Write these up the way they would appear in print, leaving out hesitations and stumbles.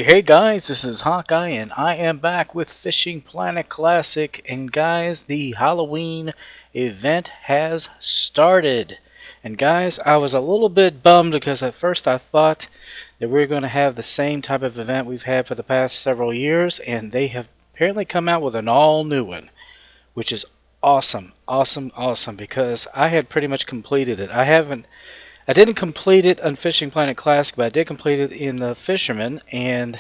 Hey guys, this is Hawkeye and I am back with Fishing Planet Classic, and guys, the Halloween event has started. And guys, I was a little bit bummed because at first I thought that we were going to have the same type of event we've had for the past several years, and they have apparently come out with an all new one, which is awesome because I had pretty much completed it. I didn't complete it on Fishing Planet Classic, but I did complete it in the Fisherman, and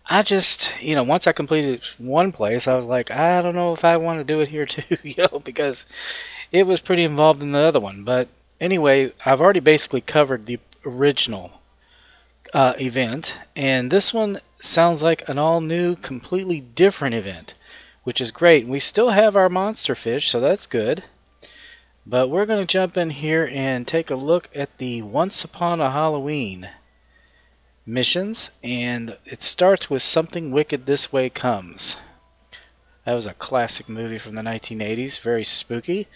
I just, once I completed one place, I was like, I don't know if I want to do it here too, because it was pretty involved in the other one. But anyway, I've already basically covered the original event, and this one sounds like an all-new, completely different event, which is great. We still have our monster fish, so that's good. But we're going to jump in here and take a look at the Once Upon a Halloween missions, and it starts with Something Wicked This Way Comes. That was a classic movie from the 1980s, very spooky.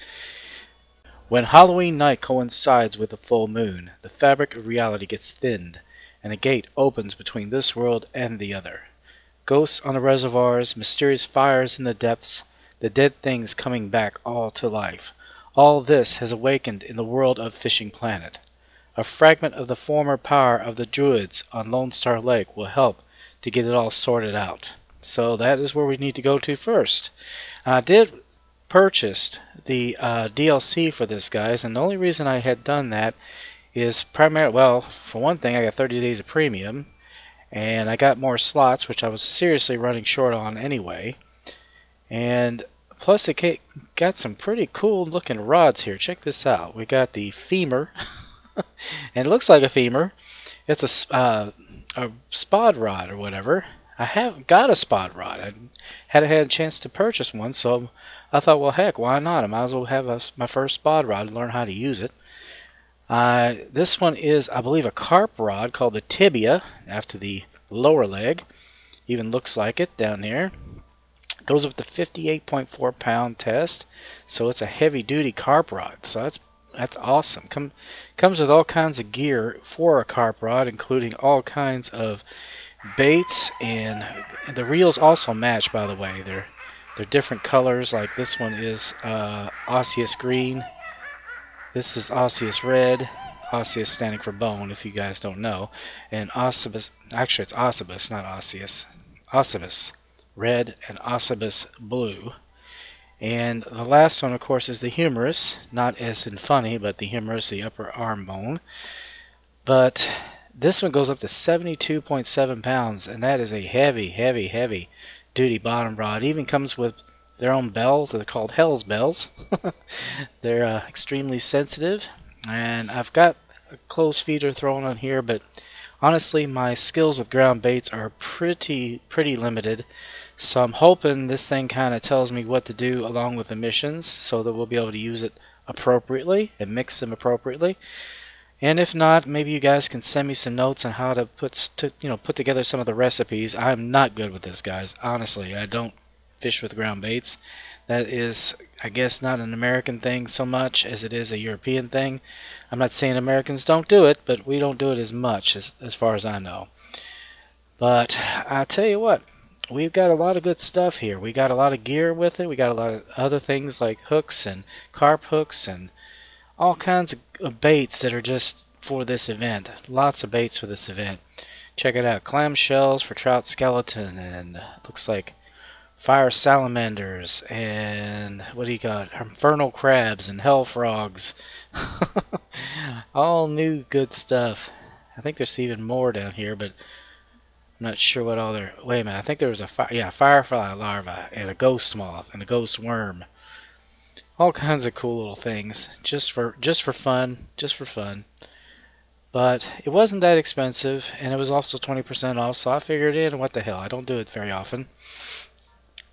When Halloween night coincides with the full moon, the fabric of reality gets thinned, and a gate opens between this world and the other. Ghosts on the reservoirs, mysterious fires in the depths, the dead things coming back all to life. All this has awakened in the world of Fishing Planet. A fragment of the former power of the druids on Lone Star Lake will help to get it all sorted out. So that is where we need to go to first. I did purchase the DLC for this, guys, and the only reason I had done that is primarily, well, for one thing, I got 30 days of premium, and I got more slots, which I was seriously running short on anyway. And plus, it got some pretty cool looking rods here. Check this out. We got the femur, and it looks like a femur. It's a spod rod or whatever. I have got a spod rod. I hadn't had a chance to purchase one, so I thought, well, heck, why not? I might as well have my first spod rod and learn how to use it. This one is, I believe, a carp rod called the tibia, after the lower leg. Even looks like it down there. Goes with the 58.4 pound test, so it's a heavy duty carp rod. So that's awesome. Comes with all kinds of gear for a carp rod, including all kinds of baits, and the reels also match, by the way. They're different colors. Like this one is osseous green. This is osseous red. Osseous standing for bone, if you guys don't know. And ossibus, actually it's ossibus, not osseous. Ossibus red and ossibus blue. And the last one, of course, is the humerus, not as in funny, but the humerus, the upper arm bone. But this one goes up to 72.7 pounds, and that is a heavy duty bottom rod. Even comes with their own bells. They're called Hell's bells. They're extremely sensitive, and I've got a clothes feeder thrown on here, but honestly, my skills with ground baits are pretty limited. So I'm hoping this thing kind of tells me what to do along with the missions, so that we'll be able to use it appropriately and mix them appropriately. And if not, maybe you guys can send me some notes on how to put together some of the recipes. I'm not good with this, guys. Honestly, I don't fish with ground baits. That is, I guess, not an American thing so much as it is a European thing. I'm not saying Americans don't do it, but we don't do it as much as far as I know. But I tell you what, we've got a lot of good stuff here. We got a lot of gear with it. We got a lot of other things like hooks and carp hooks and all kinds of baits that are just for this event. Lots of baits for this event. Check it out. Clam shells for trout skeleton, and looks like fire salamanders and what do you got? Infernal crabs and hell frogs. All new good stuff. I think there's even more down here, but I'm not sure what all there. Wait a minute. I think there was a firefly larva and a ghost moth and a ghost worm. All kinds of cool little things, just for fun, just for fun. But it wasn't that expensive, and it was also 20% off, so I figured in, what the hell, I don't do it very often.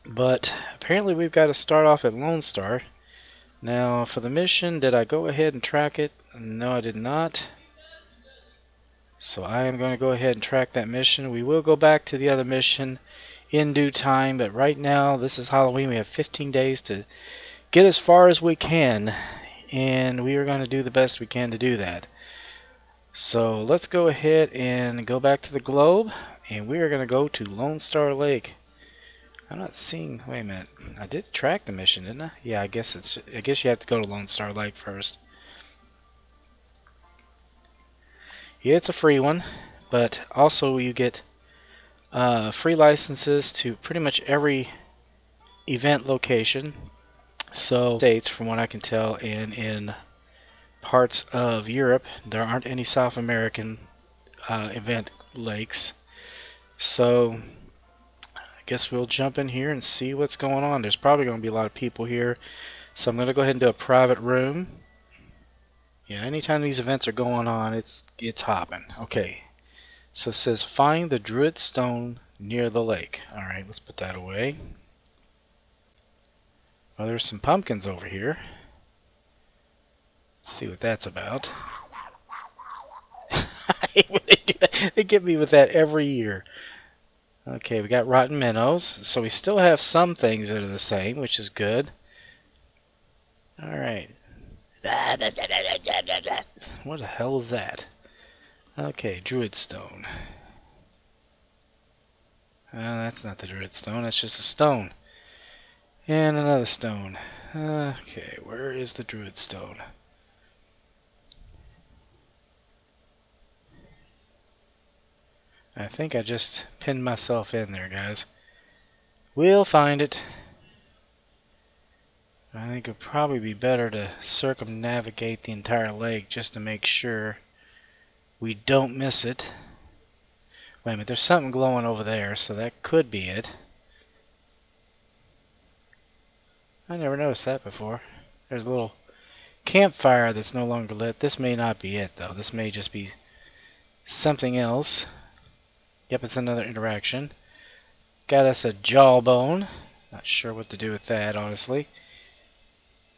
But apparently we've got to start off at Lone Star. Now, for the mission, did I go ahead and track it? No, I did not. So I am going to go ahead and track that mission. We will go back to the other mission in due time, but right now, this is Halloween. We have 15 days to get as far as we can, and we are going to do the best we can to do that. So let's go ahead and go back to the globe, and we are going to go to Lone Star Lake. I'm not seeing. Wait a minute. I did track the mission, didn't I? Yeah, I guess you have to go to Lone Star Lake first. Yeah, it's a free one, but also you get free licenses to pretty much every event location. So states, from what I can tell, and in parts of Europe, there aren't any South American event lakes. So I guess we'll jump in here and see what's going on. There's probably going to be a lot of people here, so I'm going to go ahead and do a private room. Yeah, anytime these events are going on, it's hopping. Okay, so it says find the druid stone near the lake. Alright, let's put that away. Well, there's some pumpkins over here. Let's see what that's about. I hate when they do that. They get me with that every year. Okay, we got rotten minnows, so we still have some things that are the same, which is good. Alright. What the hell is that? Okay, druid stone. That's not the druid stone, that's just a stone. And another stone. Okay, where is the druid stone? I think I just pinned myself in there, guys. We'll find it. I think it would probably be better to circumnavigate the entire lake just to make sure we don't miss it. Wait a minute, there's something glowing over there, so that could be it. I never noticed that before. There's a little campfire that's no longer lit. This may not be it, though. This may just be something else. Yep, it's another interaction. Got us a jawbone. Not sure what to do with that, honestly.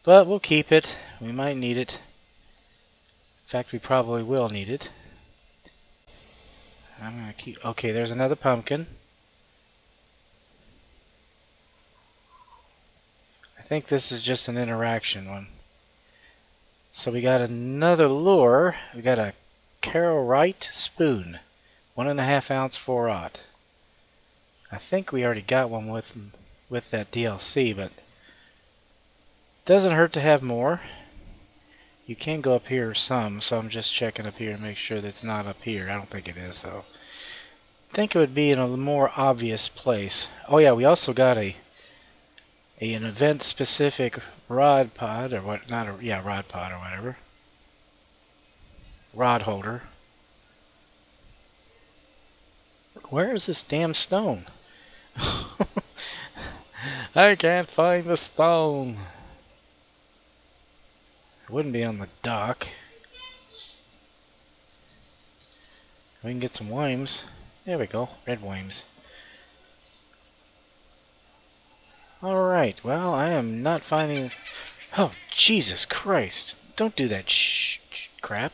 But we'll keep it. We might need it. In fact, we probably will need it. I'm gonna keep. Okay, there's another pumpkin. I think this is just an interaction one. So we got another lure. We got a Carolite spoon, 1.5 ounce 4/0. I think we already got one with that DLC, but doesn't hurt to have more. You can go up here some, so I'm just checking up here and make sure that it's not up here. I don't think it is, though. I think it would be in a more obvious place. Oh yeah, we also got an event specific rod pod, or what? Not a rod pod or whatever. Rod holder. Where is this damn stone? I can't find the stone. It wouldn't be on the dock. We can get some worms. There we go, red worms. Alright, well, I am not finding... Oh, Jesus Christ. Don't do that crap.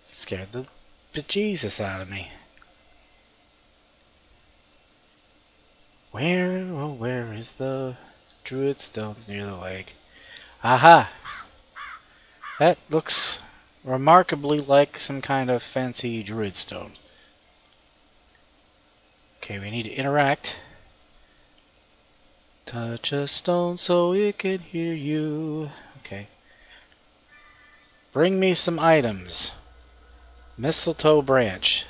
Scared the bejesus out of me. Where is the druid stones near the lake? Aha! That looks remarkably like some kind of fancy druid stone. Okay, we need to interact. Touch a stone so it can hear you. Okay. Bring me some items. Mistletoe branch.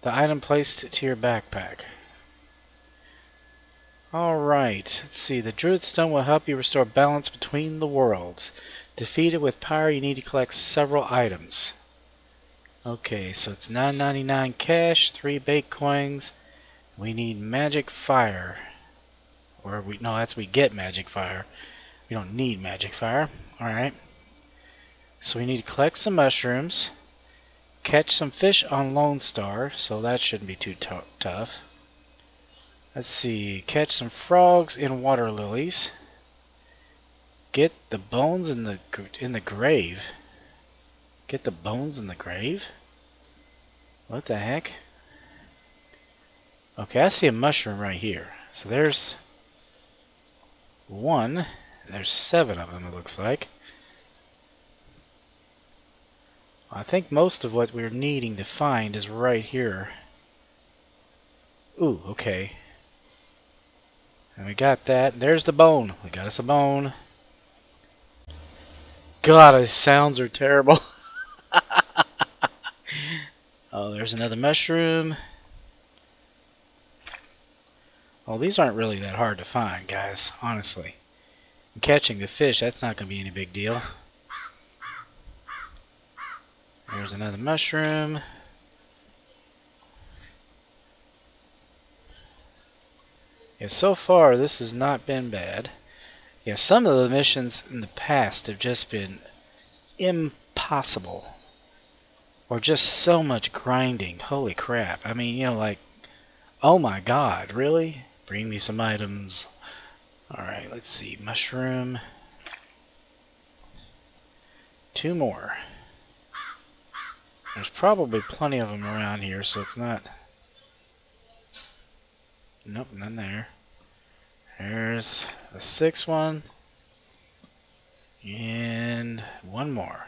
The item placed to your backpack. Alright, let's see. The druid stone will help you restore balance between the worlds. Defeated with power, you need to collect several items. Okay, so it's $9.99 cash, 3 bait coins. We need magic fire. No, that's we get magic fire. We don't need magic fire. Alright. So we need to collect some mushrooms. Catch some fish on Lone Star, so that shouldn't be too tough. Let's see, catch some frogs in water lilies. Get the bones in the grave. Get the bones in the grave? What the heck? Okay, I see a mushroom right here. So there's one. There's 7 of them, it looks like. I think most of what we're needing to find is right here. Ooh, okay. And we got that. There's the bone. We got us a bone. God, his sounds are terrible. Oh, there's another mushroom. Well, these aren't really that hard to find, guys, honestly. And catching the fish, that's not going to be any big deal. There's another mushroom. Yeah, so far, this has not been bad. Yeah, some of the missions in the past have just been impossible. Or just so much grinding. Holy crap. I mean, you know, like, oh my god, really? Bring me some items. Alright, let's see. Mushroom. 2 more. There's probably plenty of them around here, so it's not... Nope, none there. There's the 6th one. And 1 more.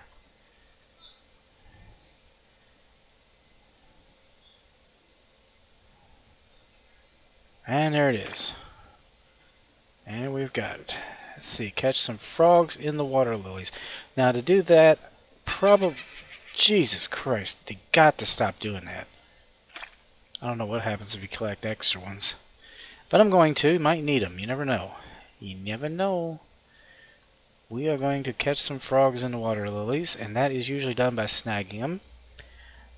And there it is. And we've got it. Let's see, catch some frogs in the water lilies. Now to do that, probably... Jesus Christ, they got to stop doing that. I don't know what happens if you collect extra ones. But I'm going to. Might need them. You never know. You never know. We are going to catch some frogs in the water lilies, and that is usually done by snagging them.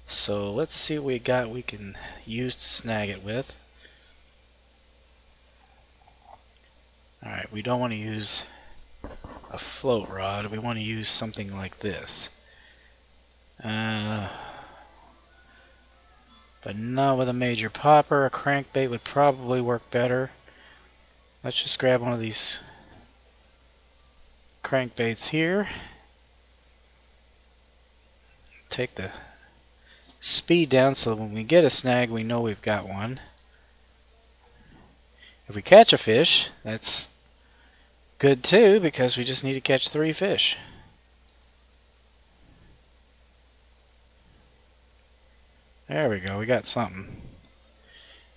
So let's see what we got we can use to snag it with. Alright, we don't want to use a float rod. We want to use something like this. But not with a major popper. A crankbait would probably work better. Let's just grab one of these crankbaits here. Take the speed down so when we get a snag we know we've got one. If we catch a fish, that's good too, because we just need to catch 3 fish. There we go, we got something.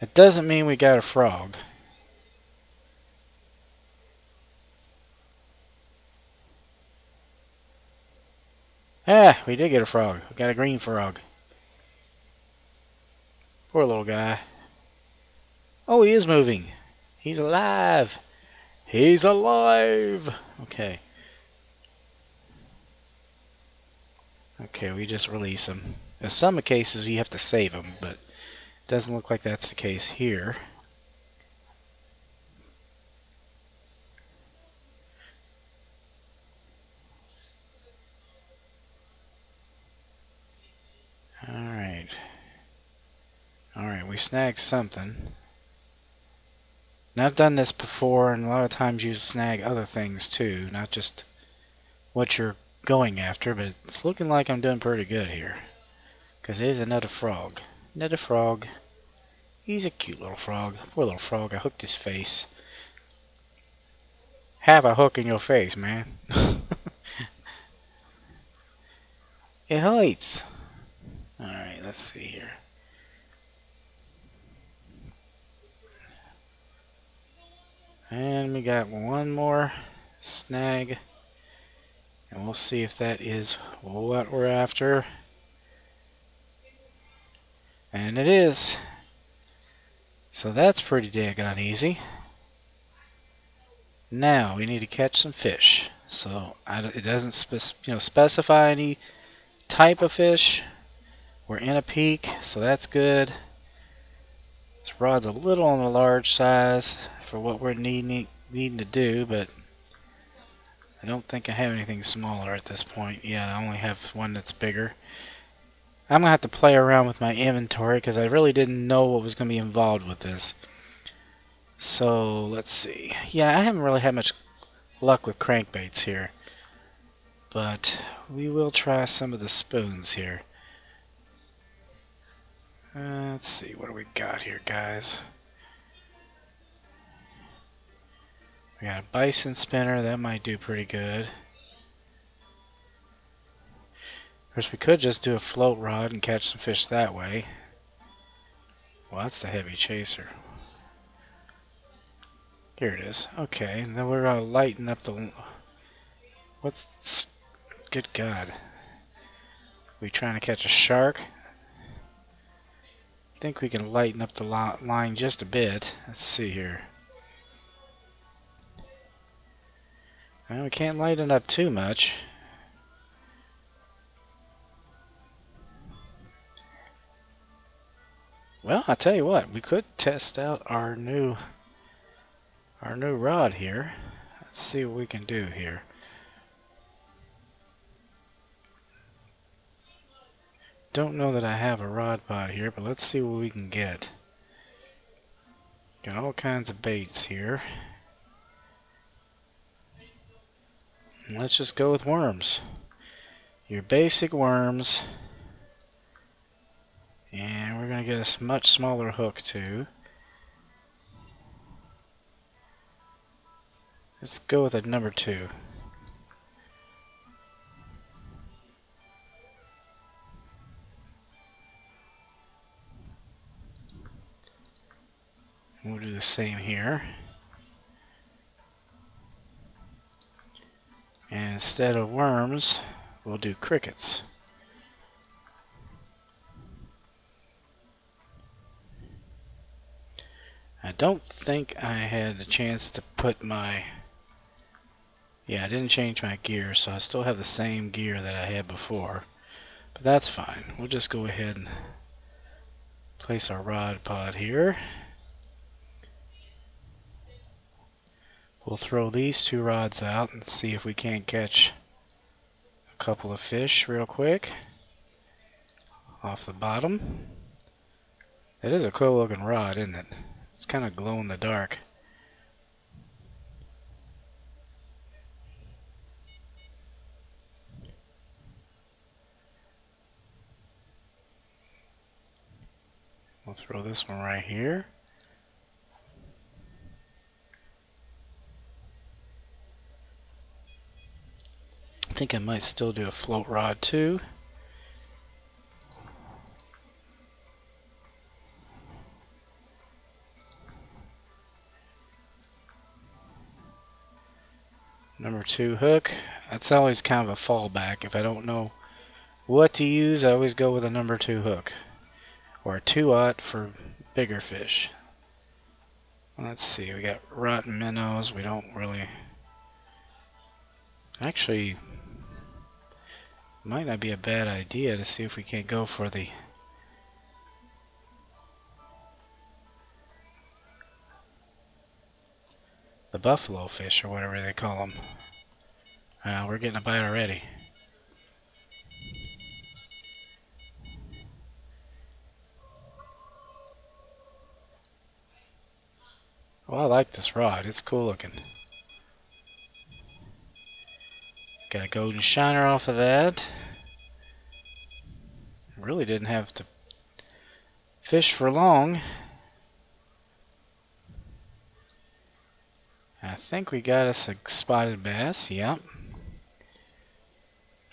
It doesn't mean we got a frog. Ah, we did get a frog. We got a green frog. Poor little guy. Oh, he is moving. He's alive. He's alive. Okay. Okay, we just release him. In some cases you have to save him, but it doesn't look like that's the case here. Alright. Alright, we snagged something. Now I've done this before, and a lot of times you snag other things too, not just what you're going after, but it's looking like I'm doing pretty good here. Because there's another frog. Another frog. He's a cute little frog. Poor little frog, I hooked his face. Have a hook in your face, man. It hurts. Alright, let's see here. And we got one more snag. And we'll see if that is what we're after. And it is. So that's pretty daggone easy. Now we need to catch some fish. So it doesn't specify any type of fish. We're in a peak, so that's good. This rod's a little on the large size for what we're needing to do, but I don't think I have anything smaller at this point. Yeah, I only have one that's bigger. I'm going to have to play around with my inventory because I really didn't know what was going to be involved with this. So, let's see. Yeah, I haven't really had much luck with crankbaits here. But we will try some of the spoons here. Let's see, what do we got here, guys? We got a bison spinner, that might do pretty good. Of course, we could just do a float rod and catch some fish that way. Well, that's the heavy chaser. Here it is. Okay, and then we're gonna lighten up the... What's... Good God. We trying to catch a shark? I think we can lighten up the line just a bit. Let's see here. Well, we can't lighten up too much. Well, I'll tell you what, we could test out our new rod here. Let's see what we can do here. Don't know that I have a rod pod here, but let's see what we can get. Got all kinds of baits here. And let's just go with worms. Your basic worms. And we're going to get a much smaller hook too. Let's go with a number 2. We'll do the same here. And instead of worms, we'll do crickets. I don't think I had a chance to put my... Yeah, I didn't change my gear, so I still have the same gear that I had before. But that's fine. We'll just go ahead and place our rod pod here. We'll throw these 2 rods out and see if we can't catch a couple of fish real quick off the bottom. It is a cool looking rod, isn't it? It's kind of glow in the dark. We'll throw this one right here. I think I might still do a float rod too. Number 2 hook. That's always kind of a fallback. If I don't know what to use, I always go with a number 2 hook. Or a 2-aught for bigger fish. Let's see, we got rotten minnows. We don't really... Actually, might not be a bad idea to see if we can't go for the buffalo fish or whatever they call them. We're getting a bite already. Well, I like this rod. It's cool looking. Got a golden shiner off of that. Really didn't have to fish for long. I think we got us a spotted bass. Yep.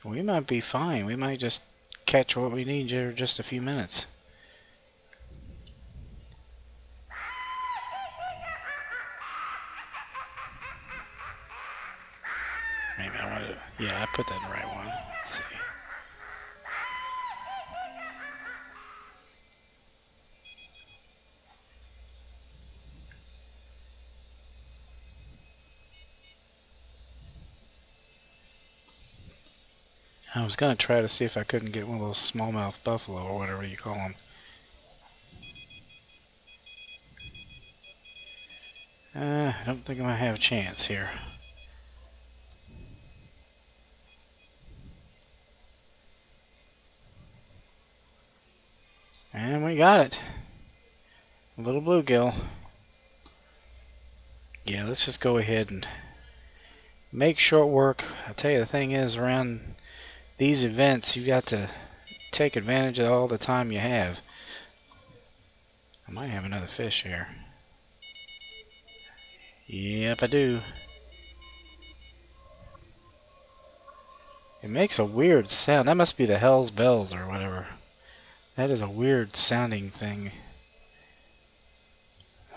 We might be fine. We might just catch what we need in just a few minutes. Maybe I want to... Yeah, I put that in the right one. Let's see. I was going to try to see if I couldn't get one of those smallmouth buffalo or whatever you call them. I don't think I'm going to have a chance here. And we got it. A little bluegill. Yeah, let's just go ahead and make short work. I'll tell you, the thing is, around these events, you got to take advantage of all the time you have. I might have another fish here. Yep, I do. It makes a weird sound. That must be the Hell's Bells or whatever. That is a weird sounding thing.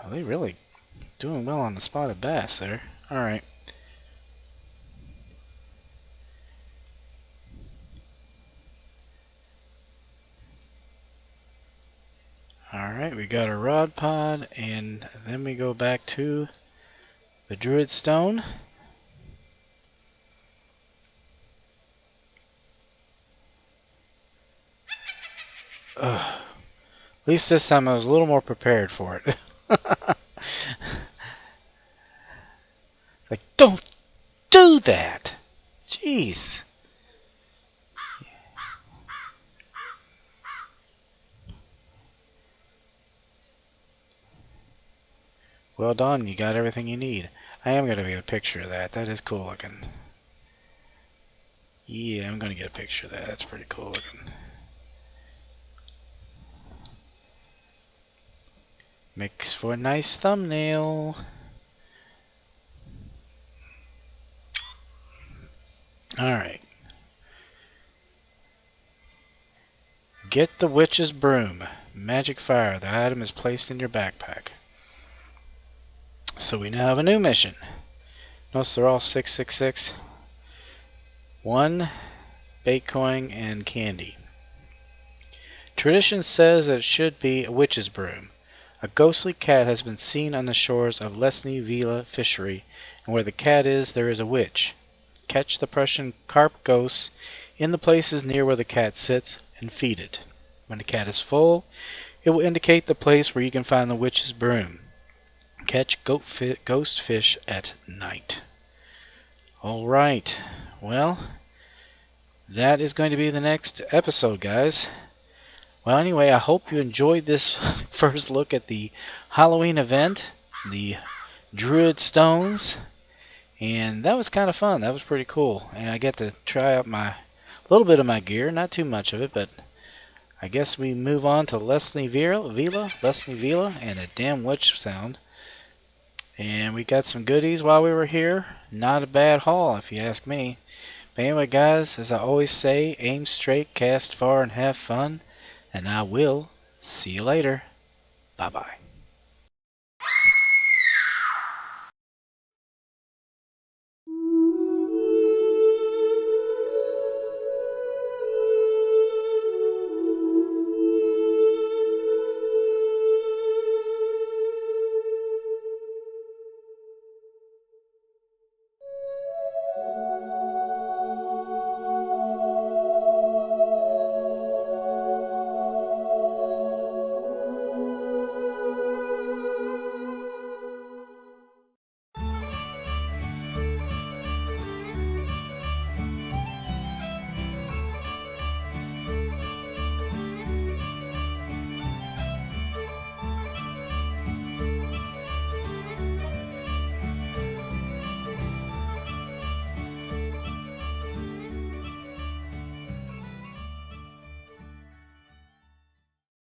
Oh, they really doing well on the spotted bass there. Alright. Alright, we got our rod pod, and then we go back to the druid stone. Ugh. At least this time I was a little more prepared for it. Like, don't do that! Jeez. Well done, you got everything you need. I am going to get a picture of that. That is cool looking. Yeah, I'm going to get a picture of that. That's pretty cool looking. Makes for a nice thumbnail. Alright. Get the witch's broom. Magic fire. The item is placed in your backpack. So we now have a new mission. Notice they're all 666. 1 bait coin and candy. Tradition says that it should be a witch's broom. A ghostly cat has been seen on the shores of Lesney Villa fishery, and where the cat is, there is a witch. Catch the Prussian carp ghosts in the places near where the cat sits and feed it. When the cat is full, it will indicate the place where you can find the witch's broom. Catch ghost fish at night. Alright, well, that is going to be the next episode, guys. Well, anyway, I hope you enjoyed this first look at the Halloween event, the Druid Stones, and that was kind of fun. That was pretty cool, and I get to try out a little bit of my gear, not too much of it, but I guess we move on to Lesney Villa, and a damn witch sound. And we got some goodies while we were here. Not a bad haul, if you ask me. But anyway, guys, as I always say, aim straight, cast far, and have fun. And I will see you later. Bye-bye.